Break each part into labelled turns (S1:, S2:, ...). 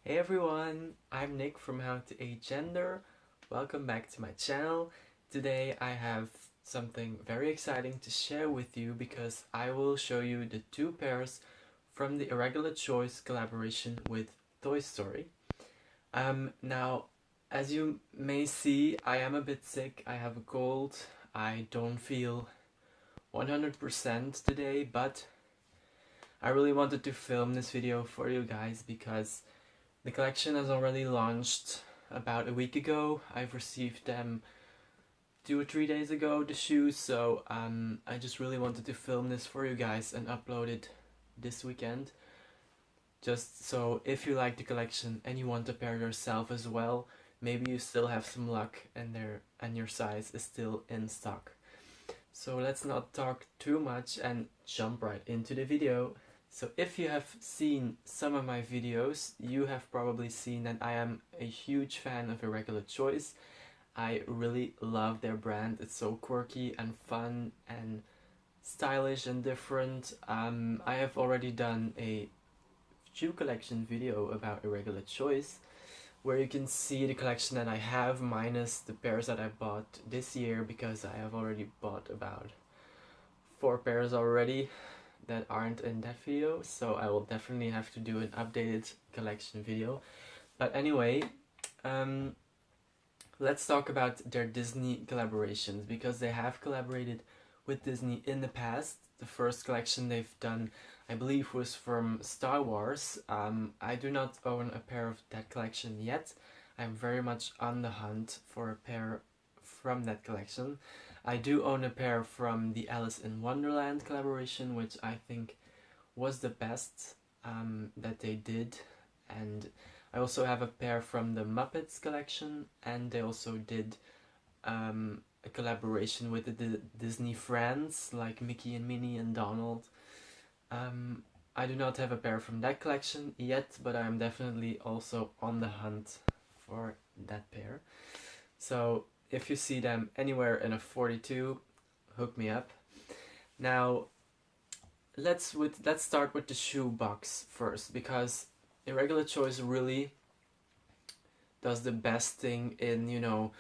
S1: Hey everyone, I'm Nick from How to Agender. Welcome back to my channel. Today I have something very exciting to share with you because I will show you the two pairs from the Irregular Choice collaboration with Toy Story. Now, as you may see, I am a bit sick. I have a cold. I don't feel 100% today, but I really wanted to film this video for you guys because the collection has already launched about a week ago. I've received them 2 or 3 days ago, the shoes, so I just really wanted to film this for you guys and upload it this weekend. Just so if you like the collection and you want to pair yourself as well, maybe you still have some luck and your size is still in stock. So let's not talk too much and jump right into the video. So if you have seen some of my videos, you have probably seen that I am a huge fan of Irregular Choice. I really love their brand. It's so quirky and fun and stylish and different. I have already done a shoe collection video about Irregular Choice, where you can see the collection that I have minus the pairs that I bought this year, because I have already bought about 4 pairs already that aren't in that video, so I will definitely have to do an updated collection video. But anyway, let's talk about their Disney collaborations, because they have collaborated with Disney in the past. The first collection they've done, I believe, was from Star Wars. I do not own a pair of that collection yet. I'm very much on the hunt for a pair from that collection. I do own a pair from the Alice in Wonderland collaboration, which I think was the best that they did. And I also have a pair from the Muppets collection, and they also did a collaboration with the Disney friends like Mickey and Minnie and Donald. I do not have a pair from that collection yet, but I am definitely also on the hunt for that pair. So if you see them anywhere in a 42, hook me up. Now, let's start with the shoe box first, because Irregular Choice really does the best thing in,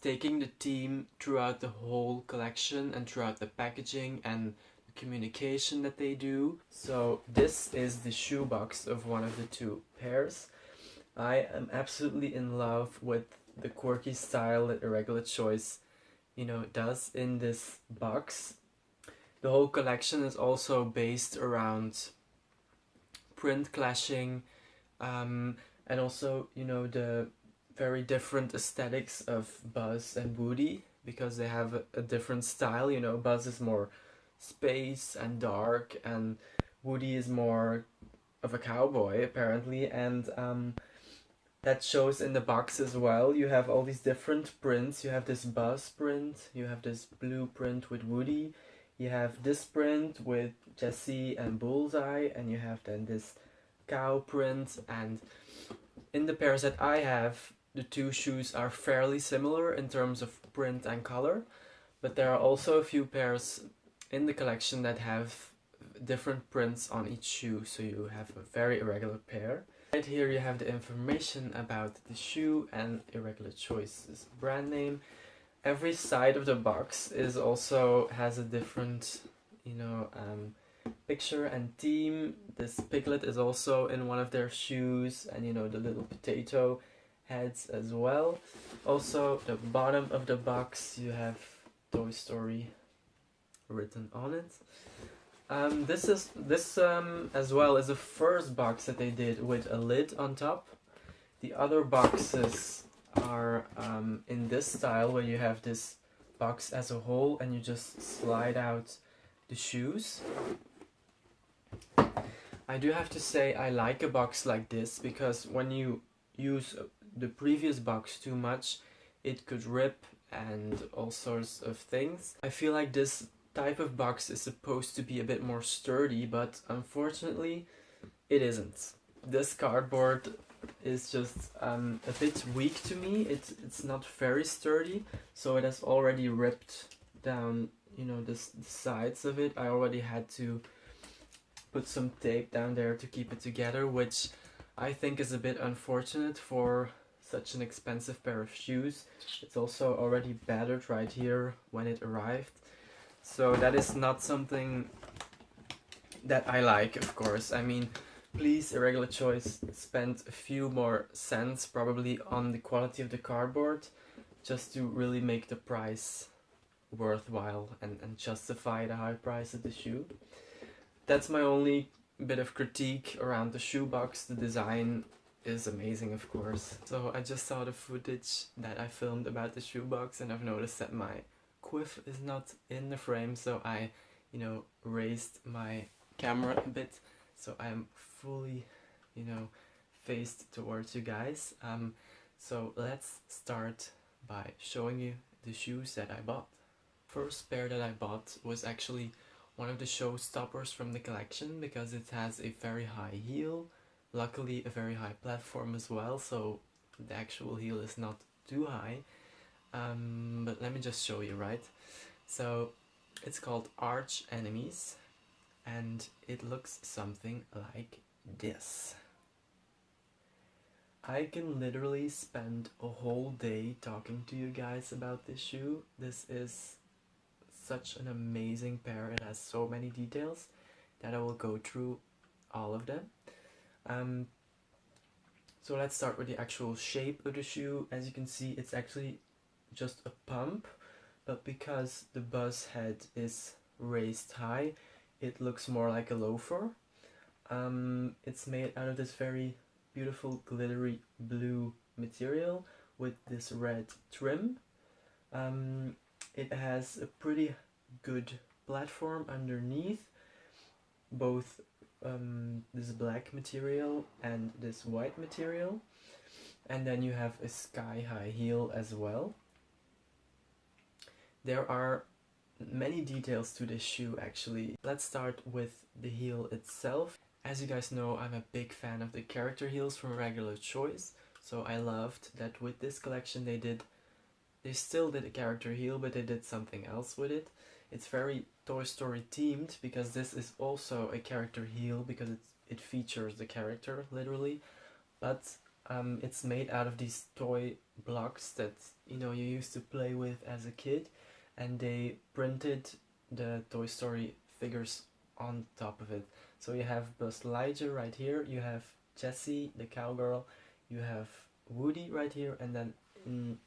S1: taking the theme throughout the whole collection and throughout the packaging and the communication that they do. So this is the shoe box of one of the two pairs. I am absolutely in love with the quirky style that Irregular Choice, does in this box. The whole collection is also based around print clashing, and also, the very different aesthetics of Buzz and Woody, because they have a different style. Buzz is more space and dark, and Woody is more of a cowboy, apparently, and that shows in the box as well. You have all these different prints. You have this Buzz print, you have this blue print with Woody, you have this print with Jessie and Bullseye, and you have then this cow print. And in the pairs that I have, the two shoes are fairly similar in terms of print and color, but there are also a few pairs in the collection that have different prints on each shoe, so you have a very irregular pair. Right here you have the information about the shoe and Irregular Choice's brand name. Every side of the box has a different, picture and theme. This piglet is also in one of their shoes, and the little potato heads as well. Also, the bottom of the box, you have Toy Story written on it. This as well is the first box that they did with a lid on top. The other boxes are in this style, where you have this box as a whole and you just slide out the shoes. I do have to say I like a box like this, because when you use the previous box too much, it could rip and all sorts of things. I feel like this type of box is supposed to be a bit more sturdy, but unfortunately it isn't. This cardboard is just a bit weak to me. It's not very sturdy, so it has already ripped down, the sides of it. I already had to put some tape down there to keep it together, which I think is a bit unfortunate for such an expensive pair of shoes. It's also already battered right here when it arrived. So that is not something that I like, of course. I mean, please, Irregular Choice, spend a few more cents probably on the quality of the cardboard just to really make the price worthwhile and justify the high price of the shoe. That's my only bit of critique around the shoebox. The design is amazing, of course. So I just saw the footage that I filmed about the shoebox and I've noticed that my quiff is not in the frame, so I, raised my camera a bit so I'm fully, faced towards you guys. So let's start by showing you the shoes that I bought. First pair that I bought was actually one of the showstoppers from the collection because it has a very high heel, luckily a very high platform as well, so the actual heel is not too high. But let me just show you, right? So it's called Arch Enemies and it looks something like this. I can literally spend a whole day talking to you guys about this shoe. This is such an amazing pair. It has so many details that I will go through all of them. So let's start with the actual shape of the shoe. As you can see, it's actually just a pump, but because the buzz head is raised high, it looks more like a loafer. It's made out of this very beautiful glittery blue material with this red trim. It has a pretty good platform underneath, both this black material and this white material, and then you have a sky high heel as well. There are many details to this shoe actually. Let's start with the heel itself. As you guys know, I'm a big fan of the character heels from Irregular Choice, so I loved that with this collection they still did a character heel, but they did something else with it. It's very Toy Story themed because this is also a character heel because it features the character literally, but it's made out of these toy blocks that you used to play with as a kid, and they printed the Toy Story figures on top of it. So you have Buzz Lightyear right here, you have Jessie the cowgirl, you have Woody right here, and then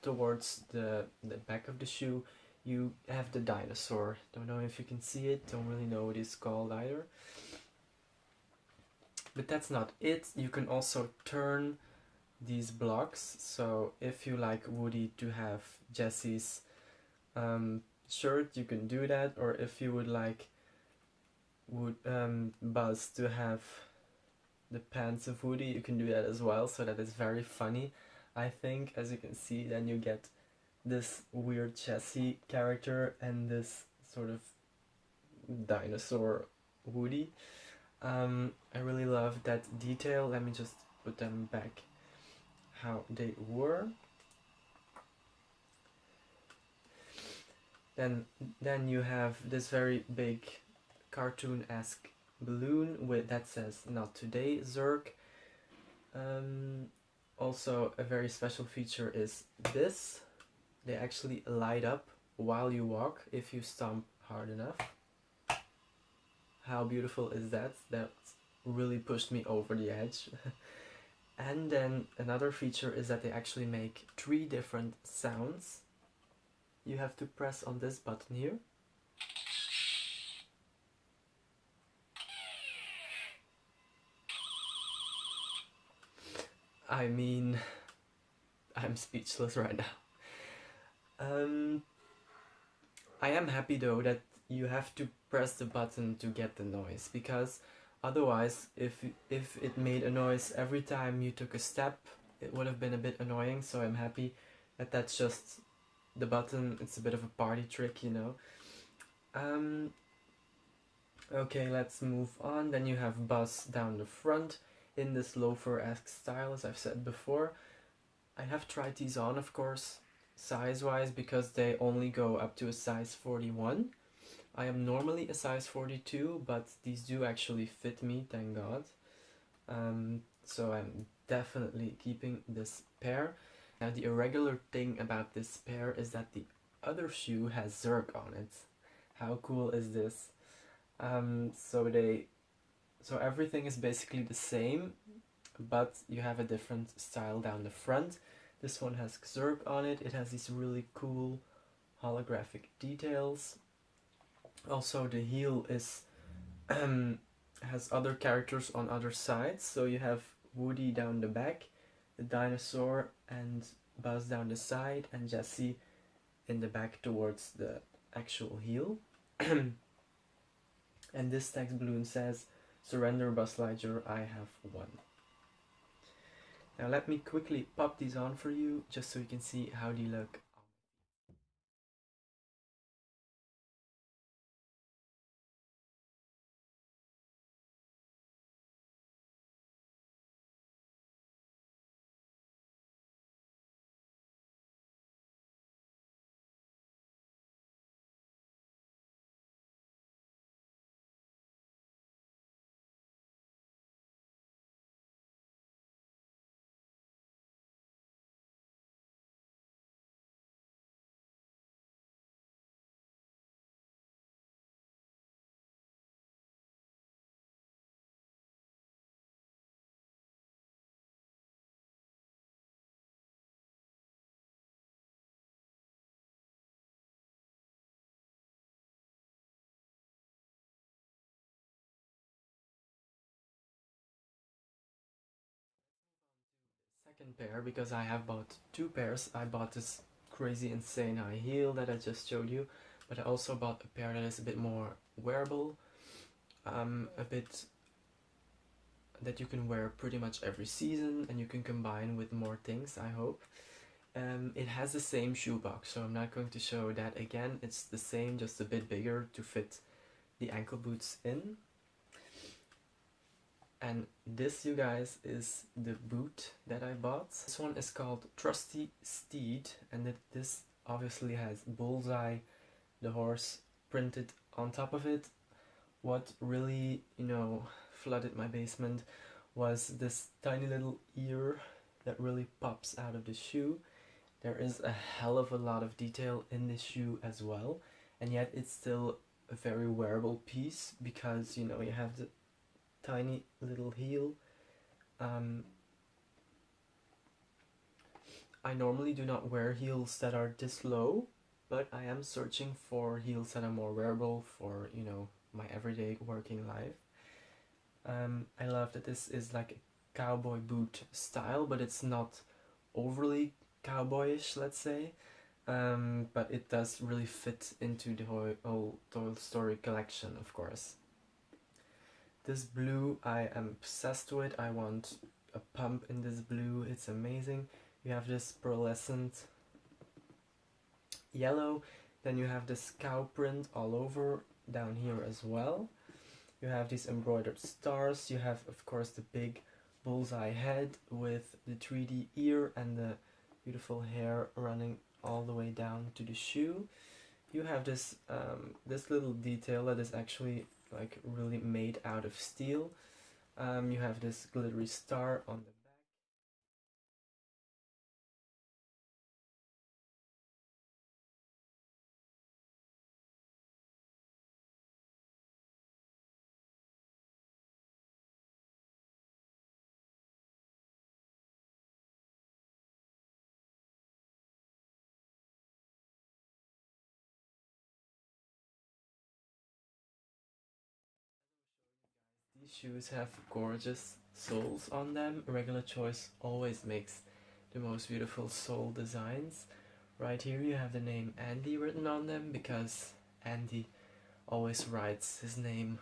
S1: towards the back of the shoe you have the dinosaur. Don't know if you can see it, don't really know what it's called either. But that's not it. You can also turn these blocks, so if you like Woody to have Jessie's shirt, you can do that, or if you would like Buzz to have the pants of Woody, you can do that as well, so that is very funny. I think, as you can see, then you get this weird Jessie character and this sort of dinosaur Woody. I really love that detail. Let me just put them back how they were. Then you have this very big cartoon-esque balloon with that says "Not Today, Zurg." Also, a very special feature is this. They actually light up while you walk if you stomp hard enough. How beautiful is that? That really pushed me over the edge. And then another feature is that they actually make 3 different sounds. You have to press on this button here. I mean, I'm speechless right now. I am happy though that you have to press the button to get the noise, because otherwise if it made a noise every time you took a step, it would have been a bit annoying. So I'm happy that that's just the button. It's a bit of a party trick, Okay, let's move on. Then you have Buzz down the front in this loafer-esque style, as I've said before. I have tried these on, of course, size-wise, because they only go up to a size 41. I am normally a size 42, but these do actually fit me, thank God. So I'm definitely keeping this pair. Now the irregular thing about this pair is that the other shoe has Zerk on it. How cool is this? So everything is basically the same, but you have a different style down the front. This one has Zerk on it. It has these really cool holographic details. Also, the heel is has other characters on other sides. So you have Woody down the back, the dinosaur, and Buzz down the side, and Jesse in the back towards the actual heel. And this text balloon says, "Surrender, Buzz Lightyear, I have won." Now let me quickly pop these on for you, just so you can see how they look. Second pair, because I have bought two pairs. I bought this crazy insane high heel that I just showed you, but I also bought a pair that is a bit more wearable, a bit that you can wear pretty much every season, and you can combine with more things, I hope. It has the same shoebox, so I'm not going to show that again. It's the same, just a bit bigger to fit the ankle boots in. And this, you guys, is the boot that I bought. This one is called Trusty Steed, and this obviously has Bullseye, the horse, printed on top of it. What really, flooded my basement was this tiny little ear that really pops out of the shoe. There is a hell of a lot of detail in this shoe as well, and yet it's still a very wearable piece because, you have the tiny little heel. I normally do not wear heels that are this low, but I am searching for heels that are more wearable for, my everyday working life. I love that this is like a cowboy boot style, but it's not overly cowboyish, let's say. But it does really fit into the whole Toy Story collection, of course. This blue, I am obsessed with. I want a pump in this blue. It's amazing. You have this pearlescent yellow. Then you have this cow print all over down here as well. You have these embroidered stars. You have, of course, the big bullseye head with the 3D ear and the beautiful hair running all the way down to the shoe. You have this this little detail that is actually like really made out of steel. You have this glittery star on the back. These shoes have gorgeous soles on them. Regular Choice always makes the most beautiful sole designs. Right here you have the name Andy written on them because Andy always writes his name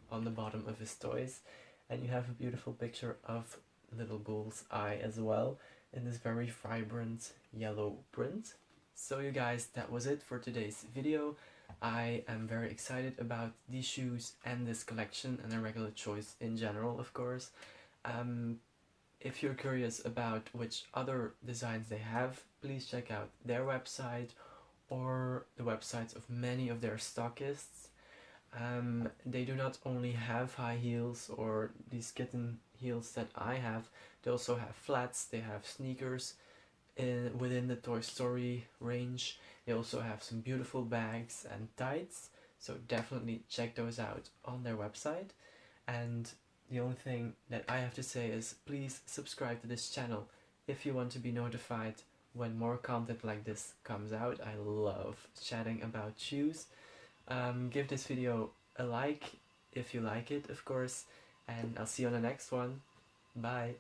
S1: on the bottom of his toys. And you have a beautiful picture of Little Bull's eye as well in this very vibrant yellow print. So you guys, that was it for today's video. I am very excited about these shoes and this collection and Irregular Choice in general, of course. If you're curious about which other designs they have, please check out their website or the websites of many of their stockists. They do not only have high heels or these kitten heels that I have. They also have flats, they have sneakers within the Toy Story range. They also have some beautiful bags and tights, so definitely check those out on their website. And the only thing that I have to say is please subscribe to this channel if you want to be notified when more content like this comes out. I love chatting about shoes. Give this video a like if you like it, of course, and I'll see you on the next one. Bye!